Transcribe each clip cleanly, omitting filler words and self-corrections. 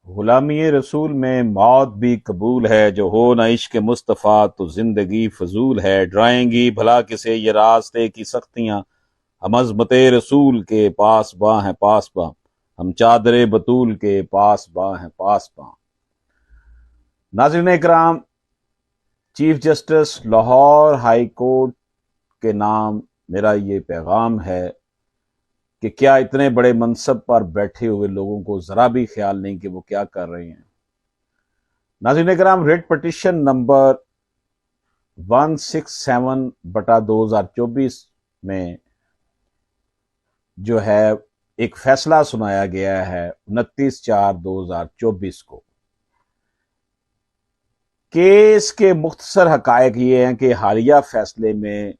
غلامی رسول میں موت بھی قبول ہے، جو ہو نہ عشق مصطفیٰ تو زندگی فضول ہے۔ ڈرائیں گی بھلا کسے یہ راستے کی سختیاں، ہم عظمت رسول کے پاس باں ہیں پاس باں، ہم چادر بطول کے پاس باں ہیں پاس باں۔ ناظرین اکرام، chief justice Lahore high court کے نام میرا یہ پیغام ہے کہ کیا اتنے بڑے منصب پر بیٹھے ہوئے لوگوں کو ذرا بھی خیال نہیں کہ وہ کیا کر رہے ہیں؟ ناظرین اکرام، ریٹ پٹیشن نمبر 167/2024 میں جو ہے ایک فیصلہ سنایا گیا ہے 29/4/2024 کو۔ کیس کے مختصر حقائق یہ ہیں کہ حالیہ فیصلے میں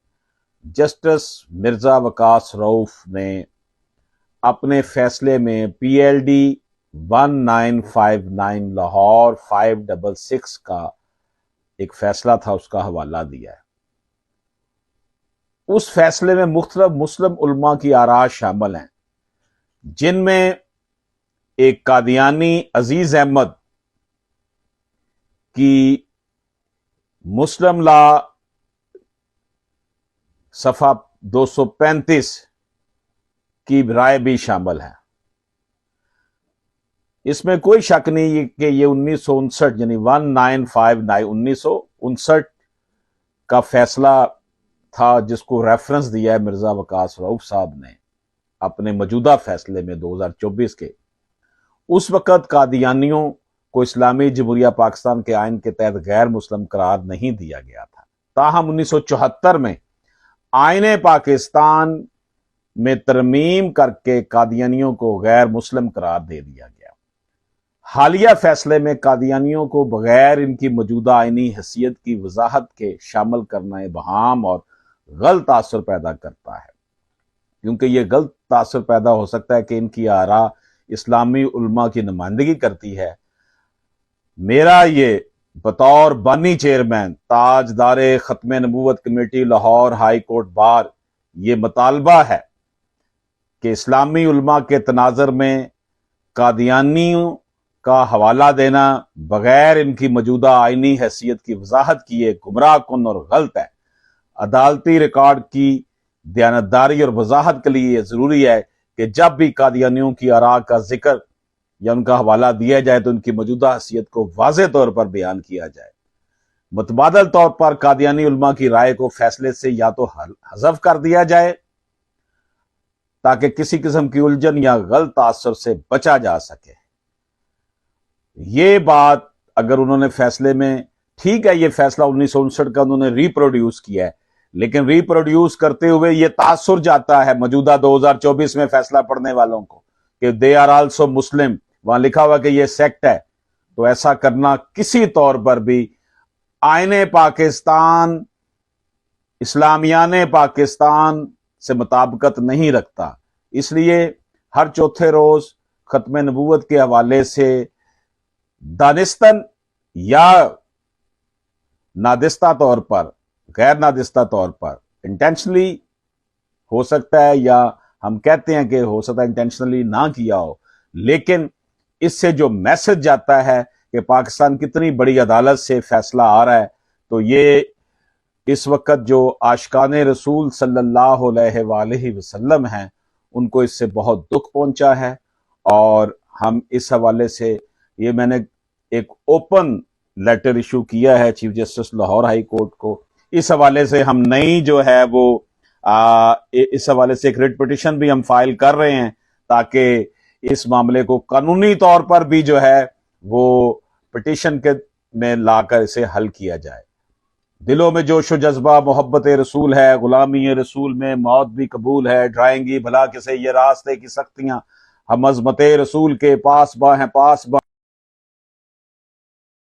جسٹس مرزا وقاص رؤف نے اپنے فیصلے میں پی ایل ڈی 1959 لاہور 566 کا ایک فیصلہ تھا، اس کا حوالہ دیا ہے۔ اس فیصلے میں مختلف مسلم علماء کی آراء شامل ہیں، جن میں ایک قادیانی عزیز احمد کی مسلم لا صفحہ 235 کی رائے بھی شامل ہے۔ اس میں کوئی شک نہیں کہ یہ 1959 یعنی 1959 کا فیصلہ تھا، جس کو ریفرنس دیا ہے مرزا وقاص رؤف صاحب نے اپنے موجودہ فیصلے میں 2024 کے۔ اس وقت قادیانیوں کو اسلامی جمہوریہ پاکستان کے آئین کے تحت غیر مسلم قرار نہیں دیا گیا تھا، تاہم 1974 میں آئین پاکستان میں ترمیم کر کے قادیانیوں کو غیر مسلم قرار دے دیا گیا۔ حالیہ فیصلے میں قادیانیوں کو بغیر ان کی موجودہ آئینی حیثیت کی وضاحت کے شامل کرنا ابہام اور غلط تاثر پیدا کرتا ہے، کیونکہ یہ غلط تاثر پیدا ہو سکتا ہے کہ ان کی آراء اسلامی علماء کی نمائندگی کرتی ہے۔ میرا یہ بطور بانی چیئرمین تاجدار ختم نبوت committee Lahore high court bar یہ مطالبہ ہے کہ اسلامی علماء کے تناظر میں قادیانیوں کا حوالہ دینا بغیر ان کی موجودہ آئینی حیثیت کی وضاحت کیے گمراہ کن اور غلط ہے۔ عدالتی ریکارڈ کی دیانتداری اور وضاحت کے لیے یہ ضروری ہے کہ جب بھی قادیانیوں کی آراء کا ذکر یا ان کا حوالہ دیا جائے تو ان کی موجودہ حیثیت کو واضح طور پر بیان کیا جائے۔ متبادل طور پر قادیانی علماء کی رائے کو فیصلے سے یا تو حذف کر دیا جائے تاکہ کسی قسم کی الجھن یا غلط تاثر سے بچا جا سکے۔ یہ بات اگر انہوں نے فیصلے میں، ٹھیک ہے یہ فیصلہ 1959 کا انہوں نے ریپروڈیوس کیا ہے، لیکن ریپروڈیوس کرتے ہوئے یہ تاثر جاتا ہے موجودہ 2024 میں فیصلہ پڑھنے والوں کو کہ دے آر آلسو مسلم، وہاں لکھا ہوا کہ یہ سیکٹ ہے، تو ایسا کرنا کسی طور پر بھی آئین پاکستان، اسلامیان پاکستان سے مطابقت نہیں رکھتا۔ اس لیے ہر چوتھے روز ختم نبوت کے حوالے سے دانستاً یا نادستہ طور پر، غیر نادستہ طور پر، انٹینشنلی ہو سکتا ہے یا ہم کہتے ہیں کہ ہو سکتا ہے انٹینشنلی نہ کیا ہو، لیکن اس سے جو میسج جاتا ہے کہ پاکستان کتنی بڑی عدالت سے فیصلہ آ رہا ہے، تو یہ اس وقت جو عاشقان رسول صلی اللہ علیہ وآلہ وسلم ہیں ان کو اس سے بہت دکھ پہنچا ہے، اور ہم اس حوالے سے یہ میں نے ایک اوپن لیٹر ایشو کیا ہے chief justice Lahore high court کو۔ اس حوالے سے ہم نئی جو ہے وہ اس حوالے سے ایک ریٹ پٹیشن بھی ہم فائل کر رہے ہیں تاکہ اس معاملے کو قانونی طور پر بھی جو ہے وہ پٹیشن کے میں لا کر اسے حل کیا جائے۔ دلوں میں جوش و جذبہ محبت رسول ہے، غلامی رسول میں موت بھی قبول ہے، ڈرائیں گی بھلا کسے یہ راستے کی سختیاں، ہم عظمت رسول کے پاس باں ہیں پاس باں۔